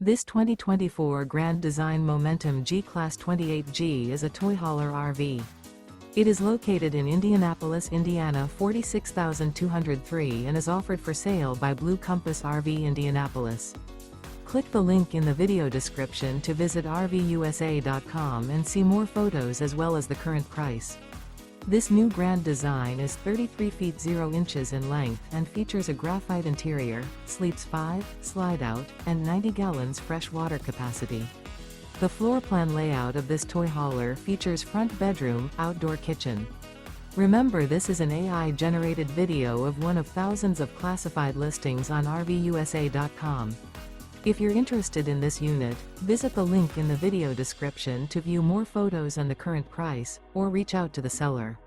This 2024 Grand Design Momentum G-Class 28G is a toy hauler RV. It is located in Indianapolis, Indiana 46203 and is offered for sale by Blue Compass RV Indianapolis. Click the link in the video description to visit RVUSA.com and see more photos as well as the current price. This new grand design is 33 feet 0 inches in length and features a graphite interior, sleeps 5, slide-out, and 90 gallons fresh water capacity. The floor plan layout of this toy hauler features front bedroom, outdoor kitchen. Remember, this is an AI-generated video of one of thousands of classified listings on RVUSA.com. If you're interested in this unit, visit the link in the video description to view more photos and the current price, or reach out to the seller.